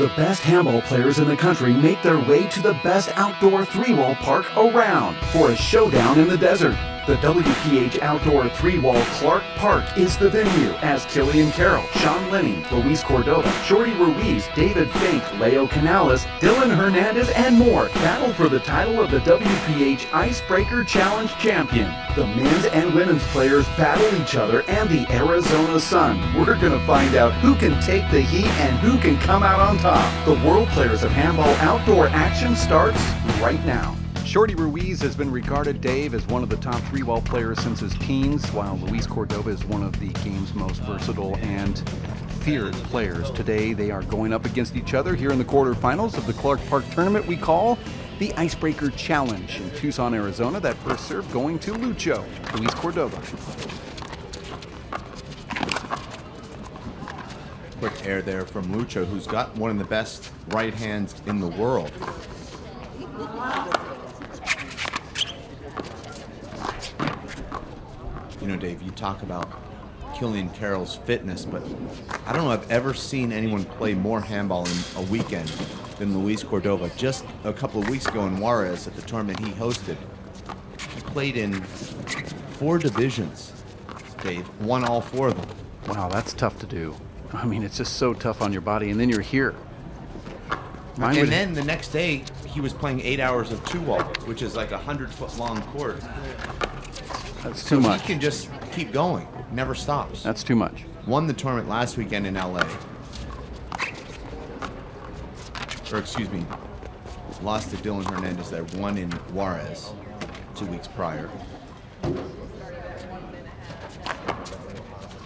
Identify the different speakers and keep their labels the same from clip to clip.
Speaker 1: The best handball players in the country make their way to the best outdoor three-wall park around for a showdown in the desert. The WPH Outdoor Three-Wall Clark Park is the venue as Killian Carroll, Sean Lenning, Cordova, Shorty Ruiz, David Fink, Leo Canales, Dylan Hernandez, and more battle for the title of the WPH Icebreaker Challenge champion. The men's and women's players battle each other and the Arizona sun. We're going to find out who can take the heat and who can come out on top. The World Players of Handball outdoor action starts right now. Shorty Ruiz has been regarded, Dave, as one of the top three-wall players since his teens, while Cordova is one of the game's most versatile and feared players. Today, they are going up against each other here in the quarterfinals of the Clark Park tournament we call the Icebreaker Challenge in Tucson, Arizona. That first serve going to Cordova.
Speaker 2: Quick air there from Lucho, who's got one of the best right hands in the world. You know, Dave, you talk about Killian Carroll's fitness, but I don't know I've ever seen anyone play more handball in a weekend than Cordova. Just a couple of weeks ago in Juarez at the tournament he hosted, he played in 4 divisions, Dave, won all 4 of them.
Speaker 1: Wow, that's tough to do. I mean, it's just so tough on your body, and then you're here.
Speaker 2: And then the next day, he was playing 8 hours of 2-wall, which is like a 100-foot long court.
Speaker 1: That's too much.
Speaker 2: He can just keep going, never stops.
Speaker 1: That's too much.
Speaker 2: Won the tournament last weekend in LA. Or excuse me, lost to Dylan Hernandez that won in Juarez 2 weeks prior.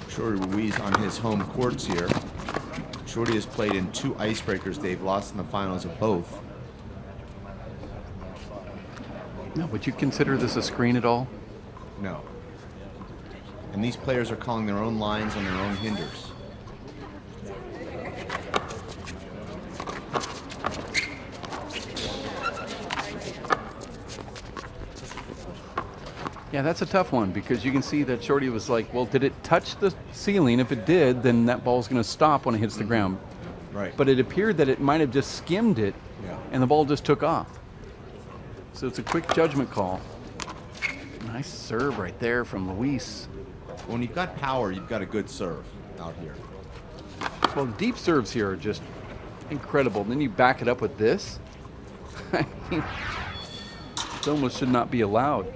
Speaker 2: Shorty Ruiz on his home courts here. Shorty has played in 2 icebreakers. They've lost in the finals of both.
Speaker 1: Now, would you consider this a screen at all?
Speaker 2: No. And these players are calling their own lines on their own hinders.
Speaker 1: Yeah, that's a tough one because you can see that Shorty was like, well, did it touch the ceiling? If it did, then that ball's going to stop when it hits the ground.
Speaker 2: Right.
Speaker 1: But it appeared that it might have just skimmed it, and the ball just took off. So it's a quick judgment call. Nice serve right there from Luis.
Speaker 2: When you've got power, you've got a good serve out here.
Speaker 1: Well, the deep serves here are just incredible. And then you back it up with this. I mean, it almost should not be allowed.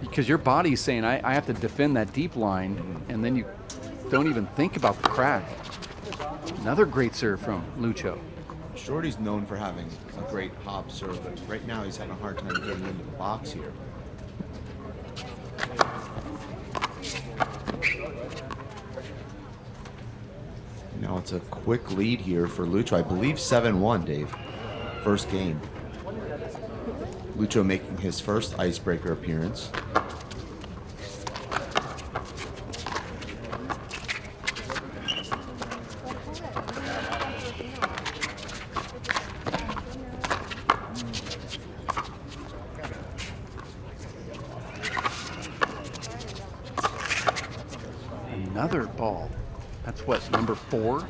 Speaker 1: Because your body's saying, I have to defend that deep line, and then you don't even think about the crack. Another great serve from Lucho.
Speaker 2: Shorty's known for having a great hop serve, but right now he's having a hard time getting into the box here. Now it's a quick lead here for Lucho. I believe 7-1, Dave. First game. Lucho making his first icebreaker appearance.
Speaker 1: Another ball. That's what, number 4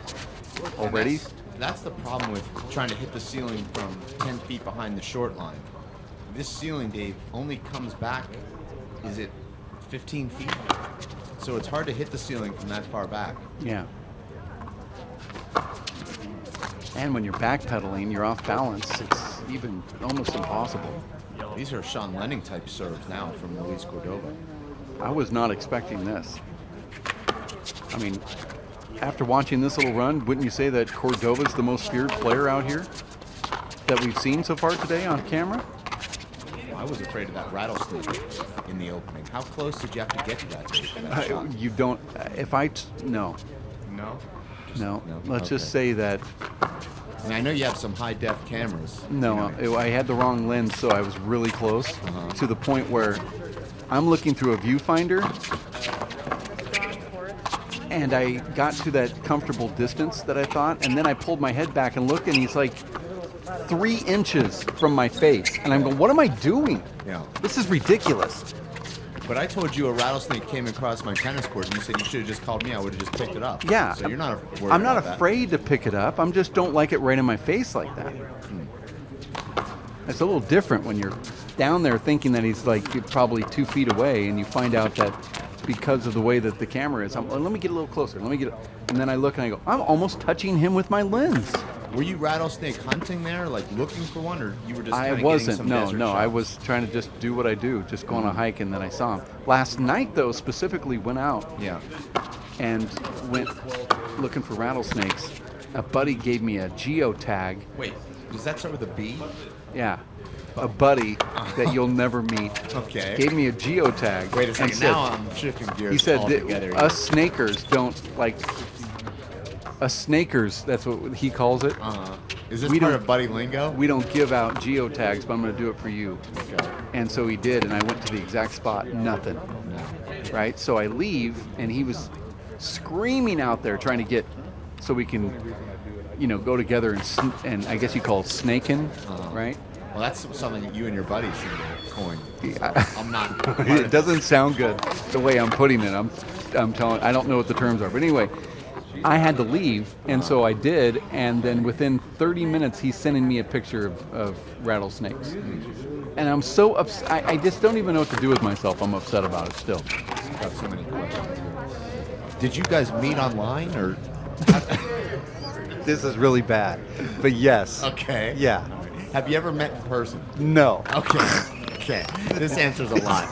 Speaker 1: already?
Speaker 2: That's the problem with trying to hit the ceiling from 10 feet behind the short line. This ceiling, Dave, only comes back, is it 15 feet? So it's hard to hit the ceiling from that far back.
Speaker 1: Yeah. And when you're backpedaling, you're off balance. It's even almost impossible.
Speaker 2: These are Sean Lenning type serves now from Cordova.
Speaker 1: I was not expecting this. I mean, after watching this little run, wouldn't you say that Cordova's the most feared player out here that we've seen so far today on camera?
Speaker 2: I was afraid of that rattlesnake in the opening. How close did you have to get to that shot?
Speaker 1: You don't. No.
Speaker 2: No?
Speaker 1: No. Let's just say that.
Speaker 2: And I know you have some high def cameras.
Speaker 1: No, I had the wrong lens, so I was really close to the point where I'm looking through a viewfinder. And I got to that comfortable distance that I thought, and then I pulled my head back and looked, and he's like 3 inches from my face. And I'm going, what am I doing?
Speaker 2: Yeah.
Speaker 1: This is ridiculous.
Speaker 2: But I told you a rattlesnake came across my tennis court, and you said you should have just called me. I would have just picked it up.
Speaker 3: Yeah.
Speaker 2: So you're not worried
Speaker 3: I'm not
Speaker 2: about
Speaker 3: afraid to pick it up. I'm just don't like it right in my face like that. It's a little different when you're down there thinking that he's like you're probably 2 feet away, and you find out that because of the way that the camera is, let me get a little closer. And then I look and I go, I'm almost touching him with my lens.
Speaker 2: Were you rattlesnake hunting there, like looking for one, or you were just?
Speaker 3: I wasn't. No. I was trying to just do what I do, just go on a hike, and then I saw him. Last night, though, specifically went out.
Speaker 2: Yeah.
Speaker 3: And went looking for rattlesnakes. A buddy gave me a geotag.
Speaker 2: Wait, does that start with a B?
Speaker 3: Yeah. A buddy that you'll never meet.
Speaker 2: Okay.
Speaker 3: Gave me a geotag.
Speaker 2: Wait a second.
Speaker 3: Said,
Speaker 2: now I'm shifting gears.
Speaker 3: He said
Speaker 2: altogether.
Speaker 3: Us snakers don't like. Us snakers, that's what he calls it.
Speaker 2: Is this part of buddy lingo?
Speaker 3: We don't give out geotags, but I'm going to do it for you.
Speaker 2: Okay.
Speaker 3: And so he did, and I went to the exact spot. Nothing.
Speaker 2: No.
Speaker 3: Right? So I leave, and he was screaming out there trying to get so we can, go together and I guess you call it snaking, right?
Speaker 2: Well, that's something that you and your buddies seem to coin.
Speaker 3: Yeah.
Speaker 2: I'm not.
Speaker 3: It doesn't sound good the way I'm putting it. I'm telling. I don't know what the terms are, but anyway, I had to leave, and so I did. And then within 30 minutes, he's sending me a picture of rattlesnakes, and I'm so upset. I just don't even know what to do with myself. I'm upset about it still.
Speaker 2: I've got so many questions. Did you guys meet online or?
Speaker 3: This is really bad, but yes.
Speaker 2: Okay.
Speaker 3: Yeah.
Speaker 2: Have you ever met in person?
Speaker 3: No.
Speaker 2: Okay. This answers a lot.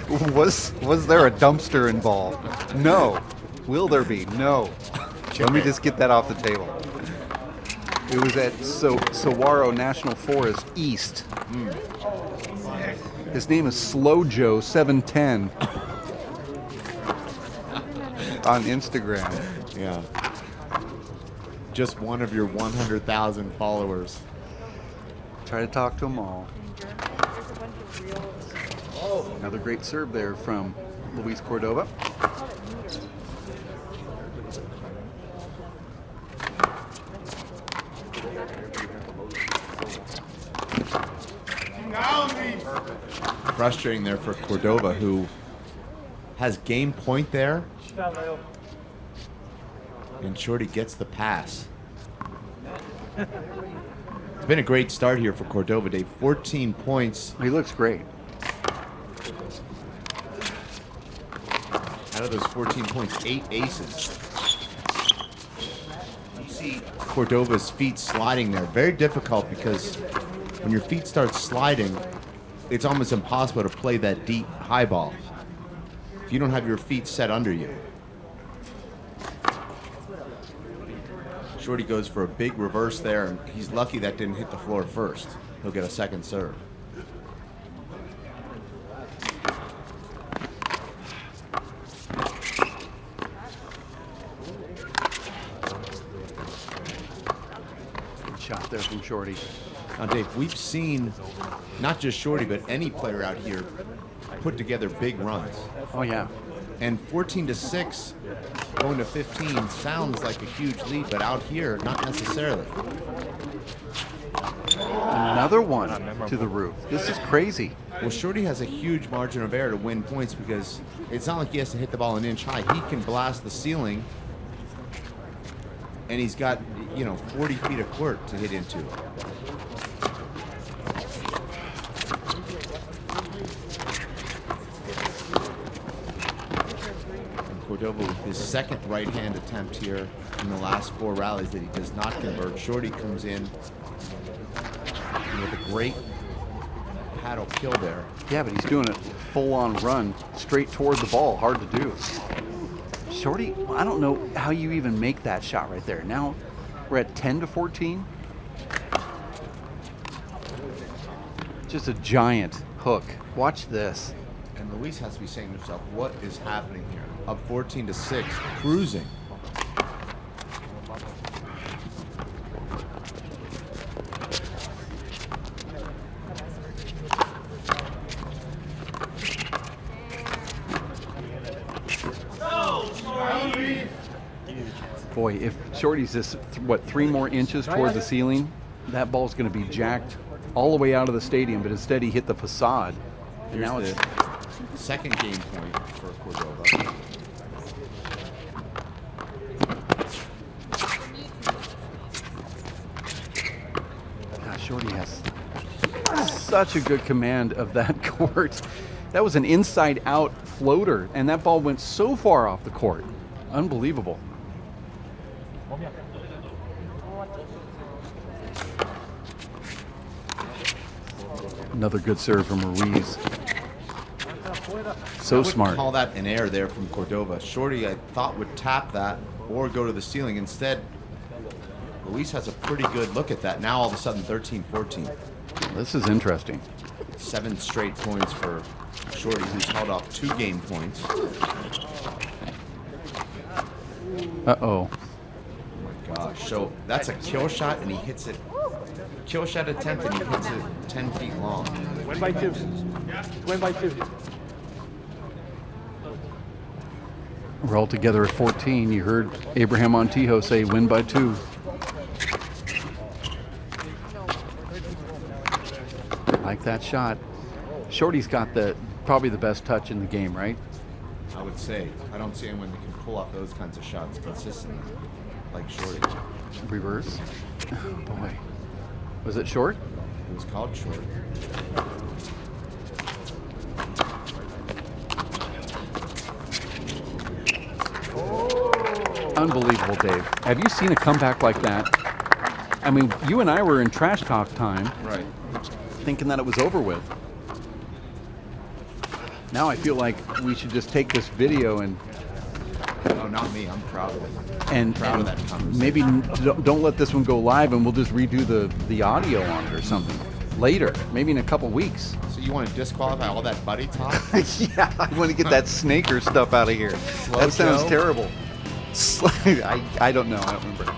Speaker 3: Was there a dumpster involved? No. Will there be? No. Let me just get that off the table. It was at Saguaro National Forest East. His name is Slow Joe 710 on Instagram.
Speaker 2: Yeah. Just one of your 100,000 followers.
Speaker 3: Try to talk to them all. Another great serve there from Luis Cordova.
Speaker 2: Frustrating there for Cordova, who has game point there. And Shorty gets the pass. It's been a great start here for Cordova, Dave. 14 points.
Speaker 3: He looks great.
Speaker 2: Out of those 14 points, 8 aces. You see Cordova's feet sliding there. Very difficult because when your feet start sliding, it's almost impossible to play that deep high ball if you don't have your feet set under you. Shorty goes for a big reverse there, and he's lucky that didn't hit the floor first. He'll get a second serve.
Speaker 3: Good shot there from Shorty.
Speaker 2: Now, Dave, we've seen not just Shorty, but any player out here put together big runs.
Speaker 3: Oh, yeah.
Speaker 2: And 14-6 going to 15 sounds like a huge lead, but out here, not necessarily.
Speaker 3: Another one to the roof. This is crazy.
Speaker 2: Well, Shorty has a huge margin of error to win points because it's not like he has to hit the ball an inch high. He can blast the ceiling, and he's got, 40 feet of court to hit into. Cordova with his second right-hand attempt here in the last 4 rallies that he does not convert. Shorty comes in with a great paddle kill there.
Speaker 3: Yeah, but he's doing a full-on run straight toward the ball. Hard to do. Shorty, I don't know how you even make that shot right there. Now we're at 10-14. Just a giant hook. Watch this.
Speaker 2: And Luis has to be saying to himself, what is happening here? Up 14-6, cruising.
Speaker 3: Boy, if Shorty's just, 3 more inches toward the ceiling, that ball's going to be jacked all the way out of the stadium, but instead he hit the facade. And now it's
Speaker 2: Second game point for Cordova.
Speaker 3: Shorty has such a good command of that court. That was an inside-out floater, and that ball went so far off the court. Unbelievable. Another good serve from Ruiz. So smart.
Speaker 2: Call that an error there from Cordova. Shorty, I thought, would tap that or go to the ceiling. Instead, Ruiz has a pretty good look at that. Now all of a sudden 13-14.
Speaker 3: This is interesting.
Speaker 2: 7 straight points for Shorty, who's held off 2 game points.
Speaker 3: Uh-oh.
Speaker 2: Oh my gosh. So that's a kill shot, and he hits it. Kill shot attempt, and he hits it 10 feet long.
Speaker 4: Win by 2. Win by 2.
Speaker 3: We're all together at 14. You heard Abraham Montijo say win by 2. Like that shot. Shorty's got probably the best touch in the game, right?
Speaker 2: I would say. I don't see anyone that can pull off those kinds of shots consistently, like Shorty.
Speaker 3: Reverse. Oh, boy. Was it short?
Speaker 2: It was called short.
Speaker 3: Unbelievable, Dave. Have you seen a comeback like that? I mean, you and I were in trash talk time.
Speaker 2: Right.
Speaker 3: Thinking that it was over with. Now I feel like we should just take this video and
Speaker 2: Oh, not me. I'm proud of it.
Speaker 3: and,
Speaker 2: Proud of
Speaker 3: and
Speaker 2: that conversation.
Speaker 3: maybe don't let this one go live, and we'll just redo the audio on it or something later, maybe in a couple weeks.
Speaker 2: So you want to disqualify all that buddy talk?
Speaker 3: Yeah, I want to get that snaker stuff out of here. That sounds
Speaker 2: Joe?
Speaker 3: terrible. I don't know. I don't remember.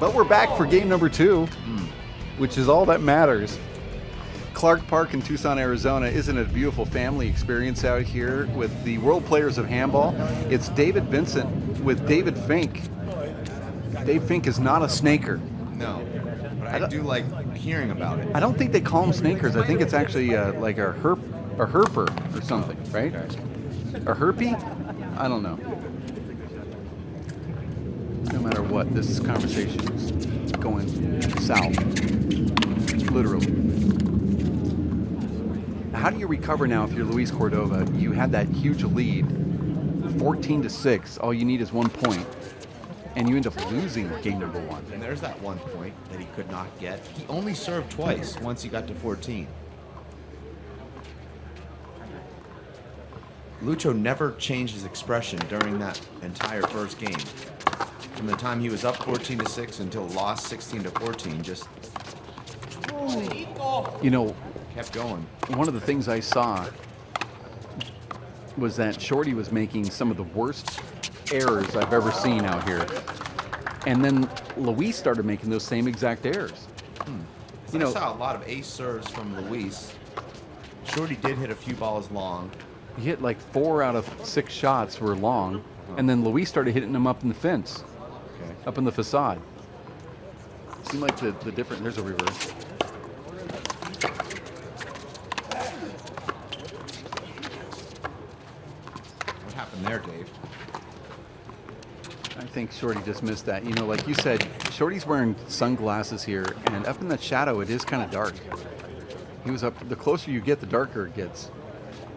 Speaker 3: But we're back for game number 2, which is all that matters. Clark Park in Tucson, Arizona. Isn't it a beautiful family experience out here with the world players of handball? It's David Vincent with David Fink. Dave Fink is not a snaker.
Speaker 2: No. But I do like hearing about it.
Speaker 3: I don't think they call them snakers. I think it's actually like a herper or something, right? A herpy? I don't know. No matter what, this conversation is going south. Literally. How do you recover now if you're Luis Cordova? You had that huge lead, 14-6. All you need is 1 point, and you end up losing game number 1.
Speaker 2: And there's that 1 point that he could not get. He only served twice once he got to 14. Lucho never changed his expression during that entire first game. From the time he was up 14-6 until lost 16-14, just
Speaker 3: You know,
Speaker 2: kept going.
Speaker 3: one of the things I saw was that Shorty was making some of the worst errors I've ever seen out here. And then Luis started making those same exact errors. You know,
Speaker 2: I saw a lot of ace serves from Luis. Shorty did hit a few balls long.
Speaker 3: he hit like 4 out of 6 shots were long, and then Luis started hitting them up in the fence,
Speaker 2: Okay.
Speaker 3: up in the facade. Seemed like the different, there's a reverse.
Speaker 2: What happened there, Dave?
Speaker 3: I think Shorty just missed that. You know, like you said, Shorty's wearing sunglasses here, and up in that shadow, it is kind of dark. He was up, the closer you get, the darker it gets.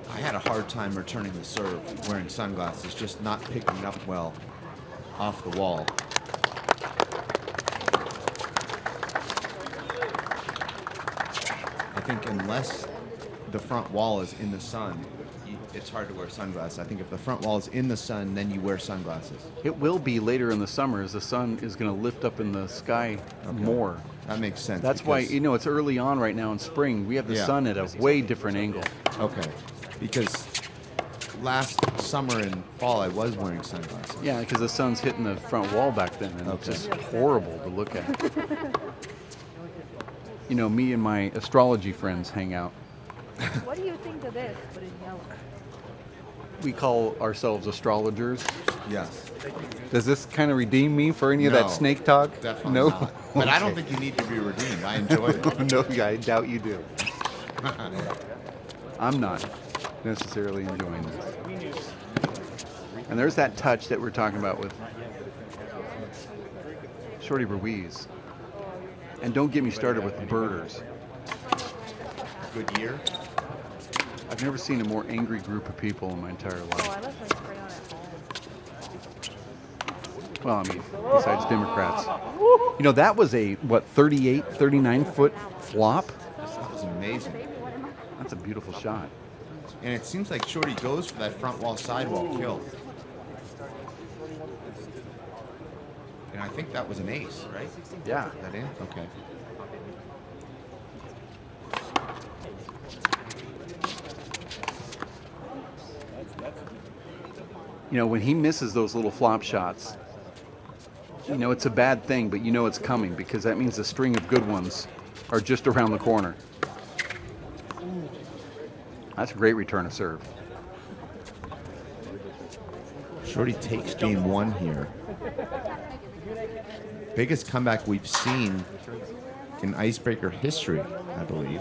Speaker 2: I had a hard time returning the serve wearing sunglasses, just not picking it up well off the wall. I think unless the front wall is in the sun, it's hard to wear sunglasses. I think if the front wall is in the sun, then you wear sunglasses.
Speaker 3: It will be later in the summer as the sun is going to lift up in the sky more.
Speaker 2: That makes sense.
Speaker 3: That's why,
Speaker 2: because-
Speaker 3: you know, it's early on right now in spring. We have the sun at a way different angle.
Speaker 2: Okay. Because last summer and fall, I was wearing sunglasses.
Speaker 3: Yeah, because the sun's hitting the front wall back then, and it's just horrible to look at. You know, me and my astrology friends hang out.
Speaker 5: What do you think of this, but in yellow?
Speaker 3: We call ourselves astrologers.
Speaker 2: Yes.
Speaker 3: Does this kind of redeem me for any of
Speaker 2: No,
Speaker 3: that snake talk?
Speaker 2: Definitely
Speaker 3: No?
Speaker 2: not. But I don't
Speaker 3: Okay.
Speaker 2: think you need to be redeemed. I enjoyed it.
Speaker 3: No, I doubt you do. I'm not. necessarily enjoying this. And there's that touch that we're talking about with Shorty Ruiz. And don't get me started with the birders.
Speaker 2: Good year.
Speaker 3: I've never seen a more angry group of people in my entire
Speaker 5: Oh,
Speaker 3: life.
Speaker 5: I left my spray on at home.
Speaker 3: Well, I mean, besides Democrats. You know, that was a, 38, 39-foot flop?
Speaker 2: That was amazing.
Speaker 3: That's a beautiful shot.
Speaker 2: And it seems like Shorty goes for that front wall sidewall kill. And I think that was an ace, right?
Speaker 3: Yeah.
Speaker 2: That in? Okay.
Speaker 3: You know, when he misses those little flop shots, you know, it's a bad thing, but you know it's coming because that means a string of good ones are just around the corner. That's a great return of serve.
Speaker 2: Shorty takes game one here. Biggest comeback we've seen in Icebreaker history, I believe.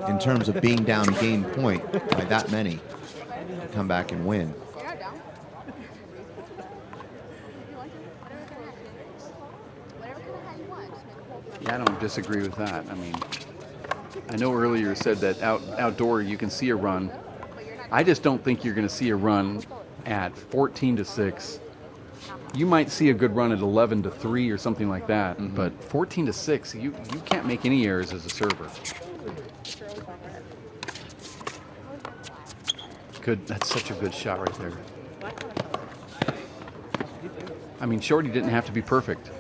Speaker 2: In terms of being down game point by that many, come back and win.
Speaker 3: Yeah, I don't disagree with that. I mean, I know earlier you said that outdoor you can see a run. I just don't think you're going to see a run at 14-6. You might see a good run at 11-3 or something like that, but 14-6, you can't make any errors as a server. Good, that's such a good shot right there. I mean, Shorty didn't have to be perfect.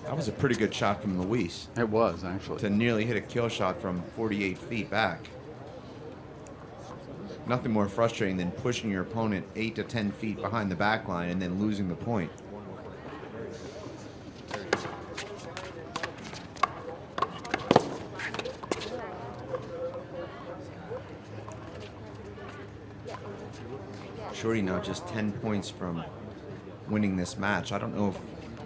Speaker 2: That was a pretty good shot from Luis.
Speaker 3: It was, actually.
Speaker 2: To nearly hit a kill shot from 48 feet back. Nothing more frustrating than pushing your opponent 8 to 10 feet behind the back line and then losing the point. Shorty now just 10 points from winning this match. I don't know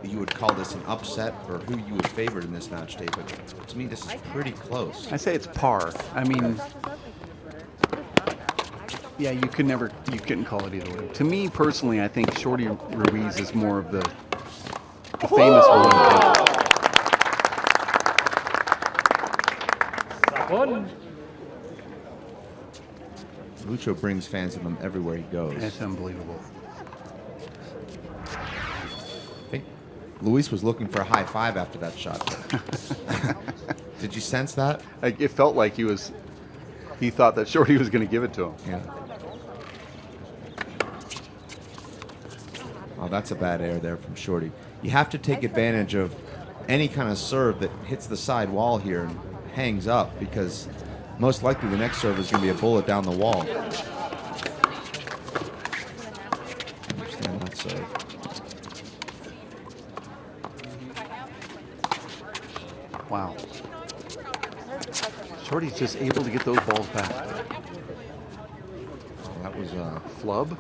Speaker 2: if you would call this an upset or who you would favor in this match, Dave, but to me this is pretty close.
Speaker 3: I say it's par. I mean, yeah, you couldn't call it either way. To me personally, I think Shorty Ruiz is more of the famous one.
Speaker 2: Lucho brings fans of him everywhere he goes.
Speaker 3: That's unbelievable.
Speaker 2: I think Luis was looking for a high five after that shot. Did you sense that?
Speaker 3: It felt like he thought that Shorty was going to give it to him.
Speaker 2: Yeah. Oh, that's a bad error there from Shorty. You have to take advantage of any kind of serve that hits the side wall here and hangs up, because most likely the next serve is going to be a bullet down the wall. Understand that serve.
Speaker 3: Wow. Shorty's just able to get those balls back.
Speaker 2: Oh, that was a
Speaker 3: Flub?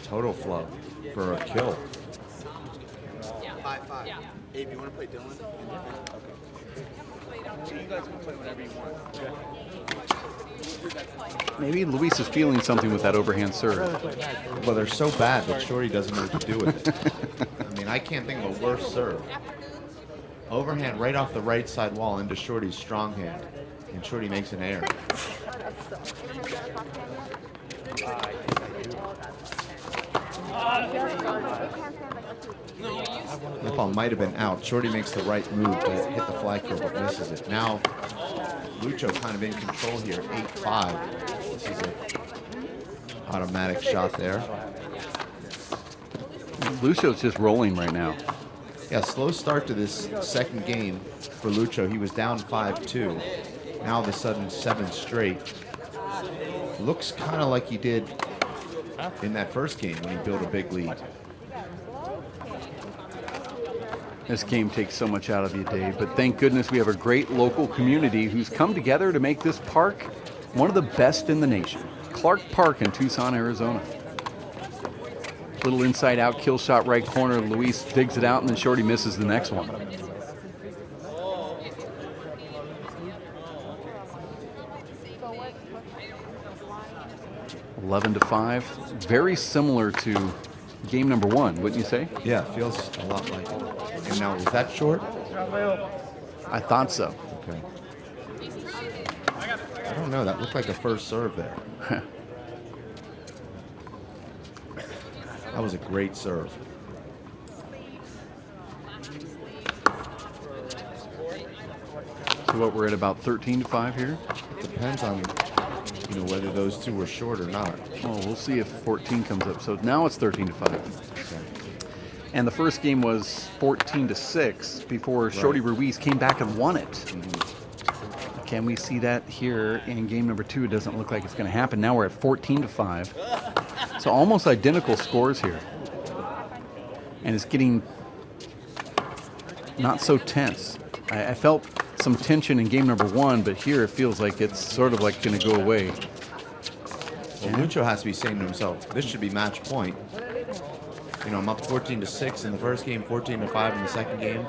Speaker 2: total flub for a kill.
Speaker 6: 5-5. Yeah. Abe, you want to play Dylan? Okay. You guys can play whenever you want.
Speaker 3: Maybe Luis is feeling something with that overhand serve.
Speaker 2: Well, they're so bad that Shorty doesn't know what to do with it. I mean, I can't think of a worse serve. Overhand right off the right side wall into Shorty's strong hand. And Shorty makes an error. That ball might have been out. Shorty makes the right move to hit the flag throw, but misses it. Now, Lucho kind of in control here, 8-5. This is an automatic shot there.
Speaker 3: Lucio's just rolling right now.
Speaker 2: Yeah, slow start to this second game for Lucho. He was down 5-2. Now all of a sudden 7 straight. Looks kind of like he did in that first game when he built a big lead.
Speaker 3: This game takes so much out of you, Dave, but thank goodness we have a great local community who's come together to make this park one of the best in the nation. Clark Park in Tucson, Arizona. Little inside out kill shot right corner. Luis digs it out and then Shorty misses the next one. 11-5. Very similar to game number 1, wouldn't you say?
Speaker 2: Yeah, it feels a lot like it. And now, was that short?
Speaker 3: I thought so.
Speaker 2: Okay. I don't know. That looked like a first serve there. That was a great serve.
Speaker 3: So what, we're at about 13-5 here?
Speaker 2: Depends on, whether those two were short or not.
Speaker 3: Oh, we'll see if 14 comes up. So now it's 13-5.
Speaker 2: Okay.
Speaker 3: And the first game was 14-6 before Shorty Ruiz came back and won it.
Speaker 2: Mm-hmm.
Speaker 3: Can we see that here in game number 2? It doesn't look like it's going to happen. Now we're at 14-5. So almost identical scores here. And it's getting not so tense. I felt some tension in game number 1, but here it feels like it's sort of like going to go away.
Speaker 2: Well, Lucho has to be saying to himself, this should be match point. I'm up 14-6 in the first game, 14-5 in the second game.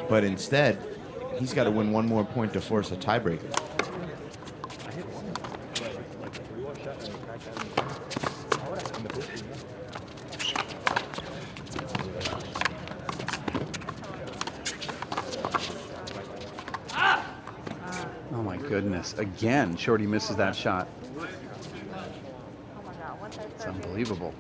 Speaker 2: But instead, he's got to win one more point to force a tiebreaker.
Speaker 3: Oh my goodness. Again, Shorty misses that shot. It's unbelievable.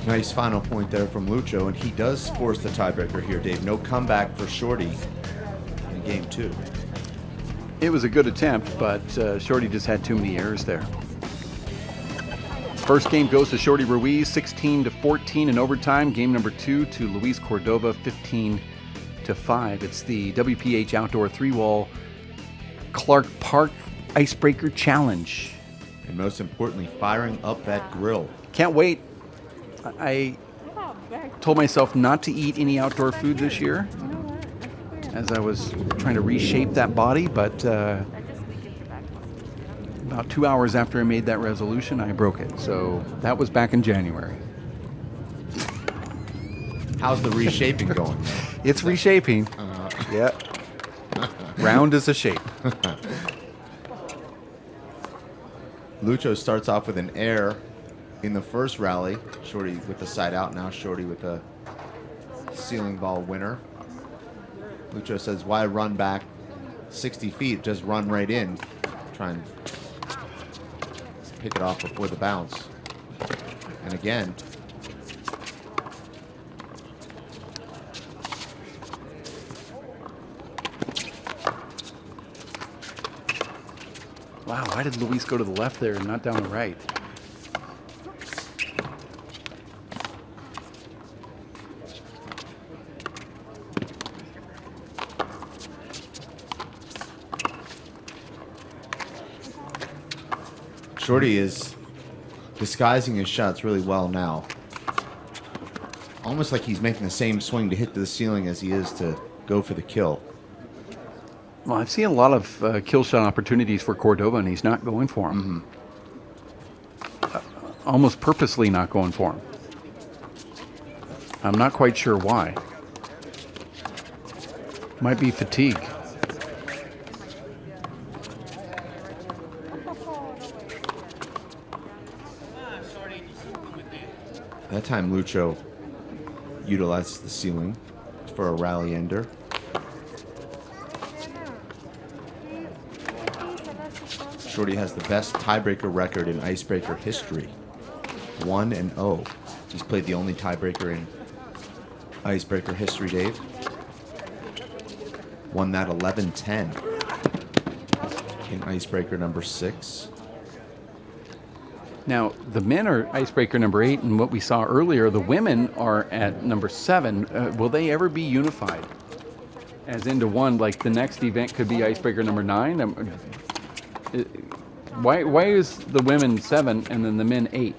Speaker 2: Nice final point there from Lucho, and he does force the tiebreaker here, Dave. No comeback for Shorty in game 2.
Speaker 3: It was a good attempt, but Shorty just had too many errors there. First game goes to Shorty Ruiz, 16-14 in overtime. Game number 2 to Luis Cordova, 15-5. It's the WPH Outdoor 3-Wall Clark Park Icebreaker Challenge.
Speaker 2: And most importantly, firing up that grill.
Speaker 3: Can't wait. I told myself not to eat any outdoor food this year as I was trying to reshape that body, but about 2 hours after I made that resolution, I broke it. So that was back in January.
Speaker 2: How's the reshaping going?
Speaker 3: It's reshaping. Yeah. Round is a shape.
Speaker 2: Lucho starts off with an air in the first rally. Shorty with the side out now. Shorty with the ceiling ball winner. Lucho says, why run back 60 feet? Just run right in. Try and pick it off before the bounce. And again.
Speaker 3: Wow, why did Luis go to the left there and not down the right?
Speaker 2: Shorty is disguising his shots really well now. Almost like he's making the same swing to hit to the ceiling as he is to go for the kill.
Speaker 3: Well, I've seen a lot of kill shot opportunities for Cordova, and he's not going for them. Almost purposely not going for them. I'm not quite sure why. Might be fatigue.
Speaker 2: That time Lucho utilizes the ceiling for a rally ender. Shorty has the best tiebreaker record in icebreaker history. 1-0. He's played the only tiebreaker in icebreaker history, Dave. Won that 11-10 in icebreaker number 6.
Speaker 3: Now, the men are icebreaker number 8, and what we saw earlier, the women are at number 7. Will they ever be unified as into one? Like the next event could be icebreaker number 9? Why is the women 7 and then the men 8?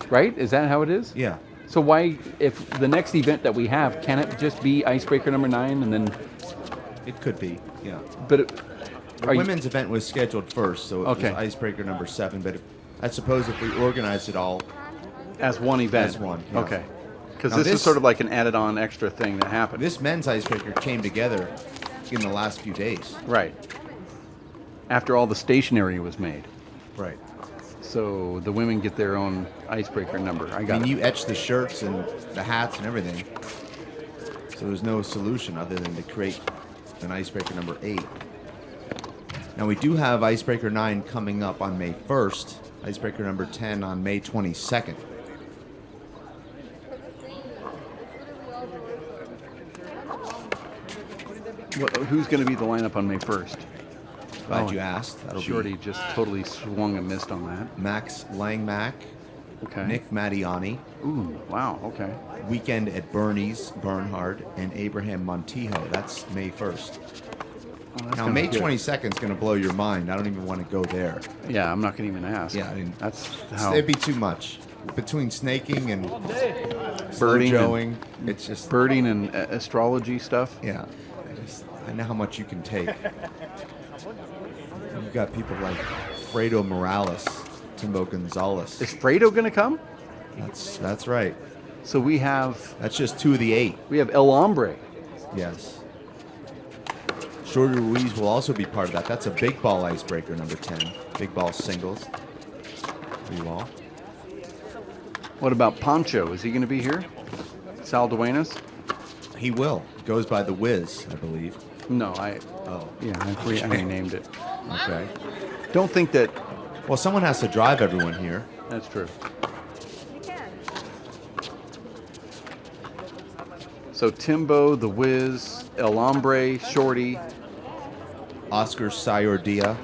Speaker 3: Right? Is that how it is?
Speaker 2: Yeah.
Speaker 3: So why, if the next event that we have, can it just be icebreaker number 9 and then?
Speaker 2: It could be, yeah.
Speaker 3: But
Speaker 2: the women's event was scheduled first, so it was icebreaker number 7. But I suppose if we organized it all
Speaker 3: As one event?
Speaker 2: As one, yeah.
Speaker 3: Okay. Because
Speaker 2: Now
Speaker 3: this is
Speaker 2: this-
Speaker 3: sort of like an added-on extra thing that happened.
Speaker 2: This men's icebreaker came together in the last few days.
Speaker 3: Right. After all the stationery was made.
Speaker 2: Right.
Speaker 3: So the women get their own icebreaker number. I
Speaker 2: I
Speaker 3: got
Speaker 2: mean,
Speaker 3: it.
Speaker 2: you etched the shirts and the hats and everything. So there's no solution other than to create an icebreaker number 8. Now we do have icebreaker 9 coming up on May 1st, icebreaker number 10 on May 22nd.
Speaker 3: Who's going to be the lineup on May 1st?
Speaker 2: Glad you asked. That'll
Speaker 3: Shorty
Speaker 2: be
Speaker 3: just totally swung and missed on that.
Speaker 2: Max Langmack,
Speaker 3: Okay.
Speaker 2: Nick Mattiani,
Speaker 3: Ooh, wow, okay.
Speaker 2: Weekend at Bernie's, Bernhard, and Abraham Montijo. That's May 1st.
Speaker 3: Oh, that's
Speaker 2: Now,
Speaker 3: gonna
Speaker 2: May
Speaker 3: be good.
Speaker 2: 22nd is going to blow your mind. I don't even want to go there.
Speaker 3: Yeah, I'm not going to even ask.
Speaker 2: Yeah, I mean,
Speaker 3: that's how
Speaker 2: It'd be too much. Between snaking and
Speaker 3: Birding
Speaker 2: joeing, it's just,
Speaker 3: birding and astrology stuff.
Speaker 2: yeah. I know how much you can take. You've got people like Fredo Morales, Timbo Gonzalez.
Speaker 3: Is Fredo going to come?
Speaker 2: That's right.
Speaker 3: So we have
Speaker 2: That's just 2 of the 8.
Speaker 3: El Hombre.
Speaker 2: Yes. Shorty Ruiz will also be part of that. That's a big ball icebreaker, number 10. Big ball singles. For you all.
Speaker 3: What about Pancho? Is he going to be here? Sal Duenas?
Speaker 2: He will. Goes by the Wiz, I believe.
Speaker 3: No,
Speaker 2: Oh,
Speaker 3: I renamed it.
Speaker 2: okay.
Speaker 3: Don't think that.
Speaker 2: Well, someone has to drive everyone here.
Speaker 3: That's true. So Timbo, the Wiz, El Hombre, Shorty.
Speaker 2: Oscar Sayordia,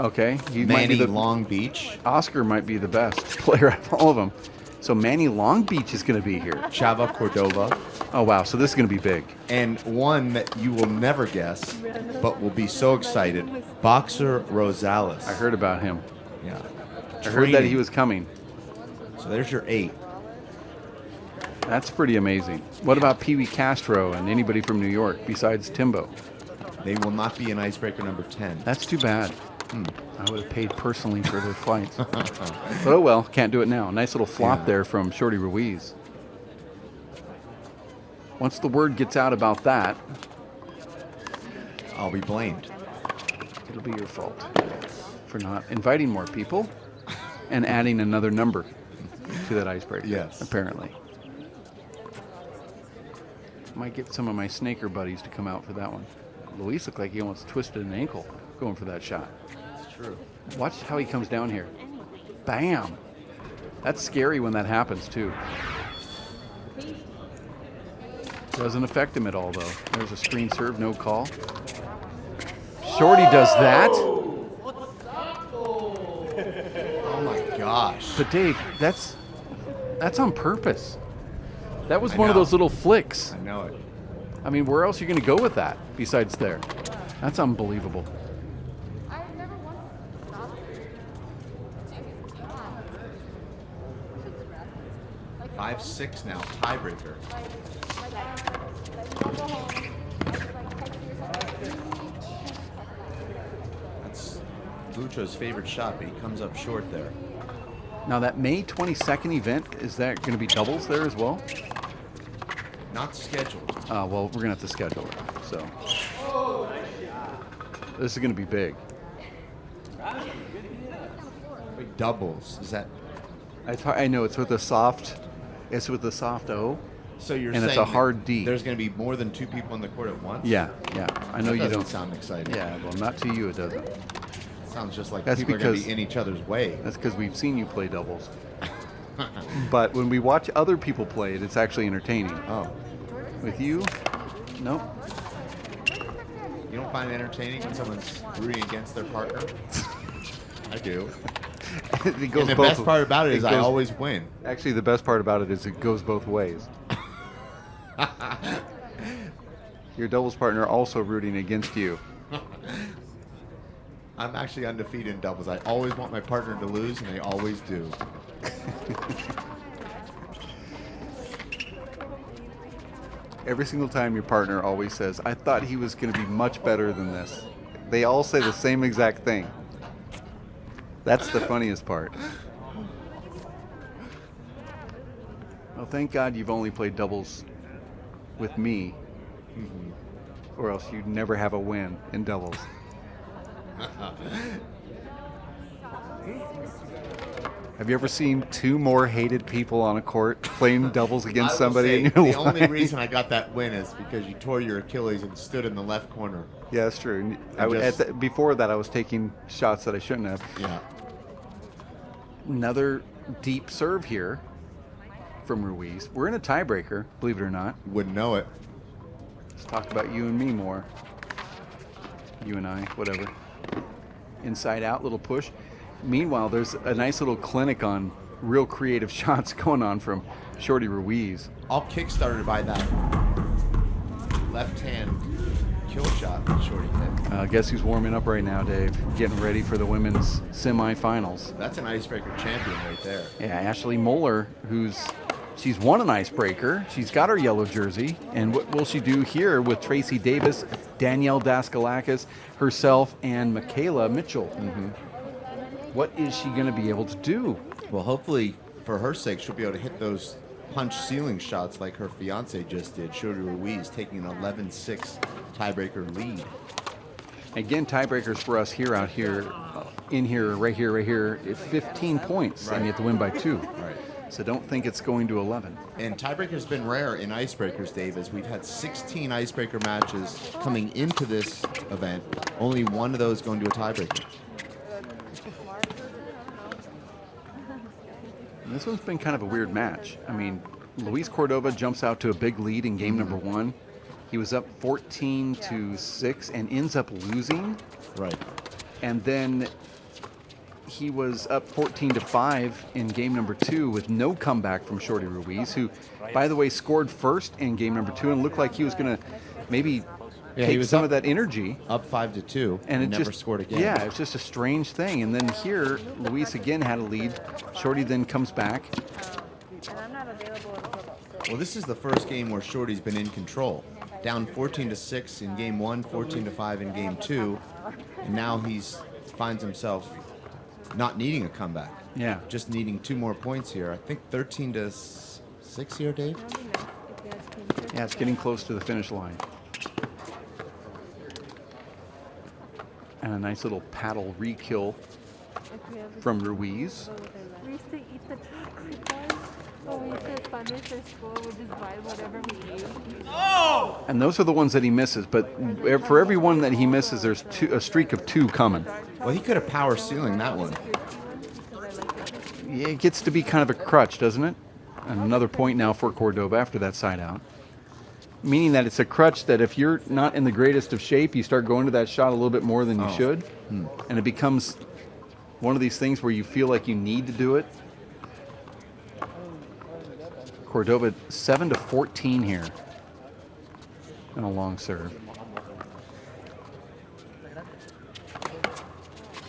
Speaker 3: Okay, he might be
Speaker 2: Manny
Speaker 3: the
Speaker 2: Long Beach,
Speaker 3: Oscar might be the best player out of all of them. So Manny Long Beach is going to be here.
Speaker 2: Chava Cordova,
Speaker 3: Oh wow, so this is going to be big.
Speaker 2: and one that you will never guess, but will be so excited, Boxer Rosales.
Speaker 3: I heard about him.
Speaker 2: Yeah.
Speaker 3: I heard that he was coming.
Speaker 2: So there's your 8.
Speaker 3: That's pretty amazing. What about Pee Wee Castro and anybody from New York besides Timbo?
Speaker 2: They will not be in icebreaker number 10.
Speaker 3: That's too bad. I would have paid personally for their flights. But oh well, can't do it now. Nice little flop
Speaker 2: Yeah.
Speaker 3: there from Shorty Ruiz. Once the word gets out about that,
Speaker 2: I'll be blamed.
Speaker 3: it'll be your fault for not inviting more people and adding another number to that icebreaker.
Speaker 2: Yes.
Speaker 3: Apparently. Might get some of my snaker buddies to come out for that one. Luis looked like he almost twisted an ankle going for that shot.
Speaker 2: It's true.
Speaker 3: Watch how he comes down here. Bam! That's scary when that happens too. Doesn't affect him at all though. There's a screen serve, no call. Shorty does that?
Speaker 2: Oh my gosh.
Speaker 3: But Dave, that's on purpose. That was
Speaker 2: I
Speaker 3: one of
Speaker 2: know.
Speaker 3: those little flicks.
Speaker 2: I know it.
Speaker 3: I mean, where else are you going to go with that besides there? That's unbelievable.
Speaker 2: 5-6 now, tiebreaker. That's Lucho's favorite shot, but he comes up short there.
Speaker 3: Now that May 22nd event, is that going to be doubles there as well?
Speaker 2: Not scheduled.
Speaker 3: Well, we're going to have to schedule it. So this is going to be big.
Speaker 2: Wait, doubles. Is that
Speaker 3: I know it's with a soft. It's with a soft O.
Speaker 2: so? You're
Speaker 3: And
Speaker 2: saying
Speaker 3: it's a hard D.
Speaker 2: There's going to be more than 2 people in the court at once?
Speaker 3: Yeah. I know
Speaker 2: That
Speaker 3: you
Speaker 2: doesn't
Speaker 3: don't.
Speaker 2: sound exciting.
Speaker 3: Yeah, well, not to you, it doesn't.
Speaker 2: Sounds just like
Speaker 3: That's
Speaker 2: people are going to
Speaker 3: because-
Speaker 2: be in each other's way.
Speaker 3: That's because we've seen you play doubles. But when we watch other people play it, it's actually entertaining.
Speaker 2: Oh,
Speaker 3: With you, nope.
Speaker 2: you don't find it entertaining when someone's rooting against their partner? I do.
Speaker 3: It goes
Speaker 2: And the
Speaker 3: both.
Speaker 2: best part about it is I
Speaker 3: goes-
Speaker 2: always win.
Speaker 3: Actually, the best part about it is it goes both ways. Your doubles partner also rooting against you.
Speaker 2: I'm actually undefeated in doubles. I always want my partner to lose, and they always do.
Speaker 3: Every single time your partner always says, I thought he was going to be much better than this. They all say the same exact thing. That's the funniest part. Well, thank God you've only played doubles with me, or else you'd never have a win in doubles. Have you ever seen two more hated people on a court playing doubles against somebody in your life?
Speaker 2: The only reason I got that win is because you tore your Achilles and stood in the left corner.
Speaker 3: Yeah, that's true. Before that, I was taking shots that I shouldn't have.
Speaker 2: Yeah.
Speaker 3: Another deep serve here from Ruiz. We're in a tiebreaker, believe it or not.
Speaker 2: Wouldn't know it.
Speaker 3: Let's talk about you and me more. You and I, whatever. Inside out, little push. Meanwhile, there's a nice little clinic on real creative shots going on from Shorty Ruiz.
Speaker 2: All kick-started by that left-hand kill shot that Shorty hit.
Speaker 3: Guess who's warming up right now, Dave? Getting ready for the women's semifinals.
Speaker 2: That's an icebreaker champion right there.
Speaker 3: Yeah, Ashley Moeller, she's won an icebreaker. She's got her yellow jersey. And what will she do here with Tracy Davis, Danielle Daskalakis, herself, and Mikaila Mitchell? What is she going to be able to do?
Speaker 2: Well, hopefully, for her sake, she'll be able to hit those punch ceiling shots like her fiance just did, Shorty Ruiz, taking an 11-6 tiebreaker lead.
Speaker 3: Again, tiebreakers for us right here, it's 15 points, and you have to win by 2.
Speaker 2: Right.
Speaker 3: So don't think it's going to 11.
Speaker 2: And tiebreaker's been rare in icebreakers, Dave, as we've had 16 icebreaker matches coming into this event. Only one of those going to a tiebreaker.
Speaker 3: And this one's been kind of a weird match. I mean, Luis Cordova jumps out to a big lead in game number 1. He was up 14-6 and ends up losing.
Speaker 2: Right.
Speaker 3: And then he was up 14-5 in game number 2 with no comeback from Shorty Ruiz, who, by the way, scored first in game number 2 and looked like he was going to maybe take some of that energy.
Speaker 2: Up 5-2
Speaker 3: and it
Speaker 2: never
Speaker 3: just
Speaker 2: scored again.
Speaker 3: Yeah, it's just a strange thing. And then here, Luis again had a lead. Shorty then comes back.
Speaker 2: Well, this is the first game where Shorty's been in control. Down 14-6 in game 1, 14-5 in game 2, and now finds himself not needing a comeback.
Speaker 3: Yeah.
Speaker 2: Just needing 2 more points here. I think 13-6 here, Dave?
Speaker 3: Yeah, it's getting close to the finish line. And a nice little paddle re-kill from Ruiz.
Speaker 5: We used to eat the chocolate bars. So we used to punish our school. We just buy whatever we ate.
Speaker 3: And those are the ones that he misses. But for every one that he misses, there's a streak of 2 coming.
Speaker 2: Well, he could have power ceiling that one.
Speaker 3: Yeah, it gets to be kind of a crutch, doesn't it? And another point now for Cordova after that side out. Meaning that it's a crutch that if you're not in the greatest of shape, you start going to that shot a little bit more than you should. And it becomes one of these things where you feel like you need to do it. Cordova 7-14 here. And a long serve.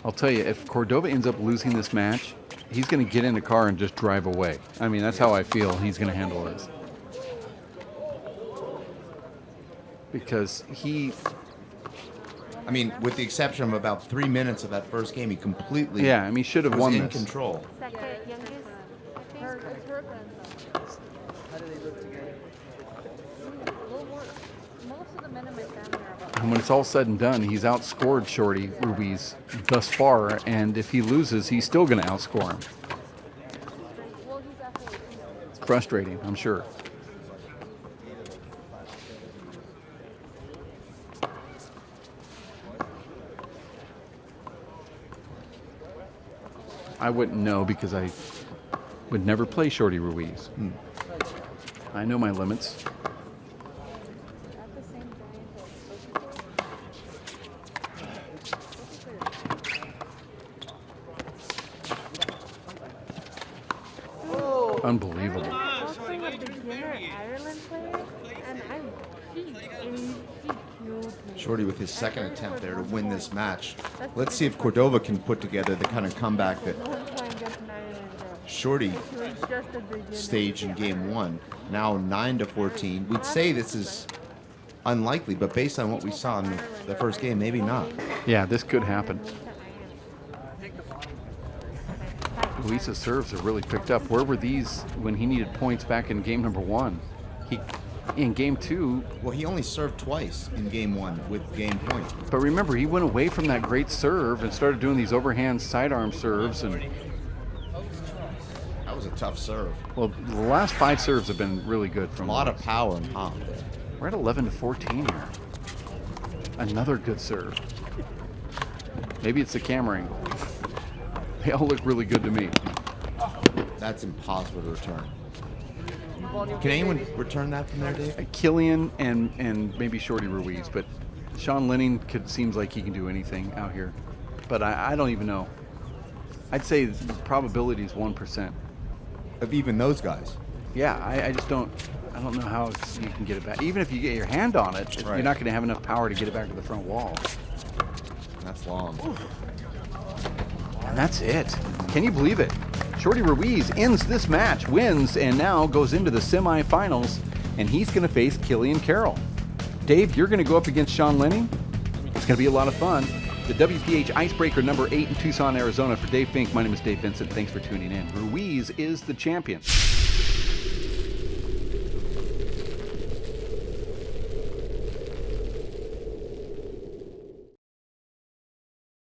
Speaker 3: I'll tell you, if Cordova ends up losing this match, he's going to get in the car and just drive away. I mean, that's how I feel he's going to handle this. Because
Speaker 2: I mean, with the exception of about 3 minutes of that first game, he completely
Speaker 3: yeah, I mean, should have
Speaker 2: was
Speaker 3: won
Speaker 2: in
Speaker 3: this.
Speaker 2: control.
Speaker 5: Second youngest, I think. It's her grandson.
Speaker 6: How do they look together?
Speaker 5: Most of the men in my family are about.
Speaker 3: And when it's all said and done, he's outscored Shorty Ruiz thus far, and if he loses, he's still going to outscore him.
Speaker 5: Well, he's actually.
Speaker 3: It's frustrating, I'm sure. I wouldn't know because I would never play Shorty Ruiz. I know my limits.
Speaker 5: At the same
Speaker 3: Unbelievable.
Speaker 5: I'm also a beginner Ireland player, and he killed me.
Speaker 2: Shorty with his second attempt there to win this match. Let's see if Cordova can put together the kind of comeback that Shorty staged in game 1. Now 9-14. We'd say this is unlikely, but based on what we saw in the first game, maybe not.
Speaker 3: Yeah, this could happen. Luis's serves have really picked up. Where were these when he needed points back in game number 1? In game 2.
Speaker 2: Well, he only served twice in game 1 with game point.
Speaker 3: But remember, he went away from that great serve and started doing these overhand sidearm serves. And
Speaker 2: That was a tough serve.
Speaker 3: well, the last 5 serves have been really good
Speaker 2: A
Speaker 3: from
Speaker 2: lot
Speaker 3: Luis.
Speaker 2: of power and pop there.
Speaker 3: We're at 11-14 here. Another good serve. Maybe it's the camera angle. They all look really good to me.
Speaker 2: That's impossible to return. Can anyone return that from there, Dave?
Speaker 3: Killian and maybe Shorty Ruiz, but Sean Lenning seems like he can do anything out here. But I don't even know. I'd say the probability is 1%.
Speaker 2: Of even those guys.
Speaker 3: Yeah, I just don't. I don't know how you can get it back. Even if you get your hand on it,
Speaker 2: Right.
Speaker 3: you're not going to have enough power to get it back to the front wall.
Speaker 2: That's long.
Speaker 3: And that's it. Can you believe it? Shorty Ruiz ends this match, wins, and now goes into the semifinals, and he's going to face Killian Carroll. Dave, you're going to go up against Sean Lenning. It's going to be a lot of fun. The WPH Icebreaker number 8 in Tucson, Arizona. For Dave Fink, my name is Dave Vincent. Thanks for tuning in. Ruiz is the champion.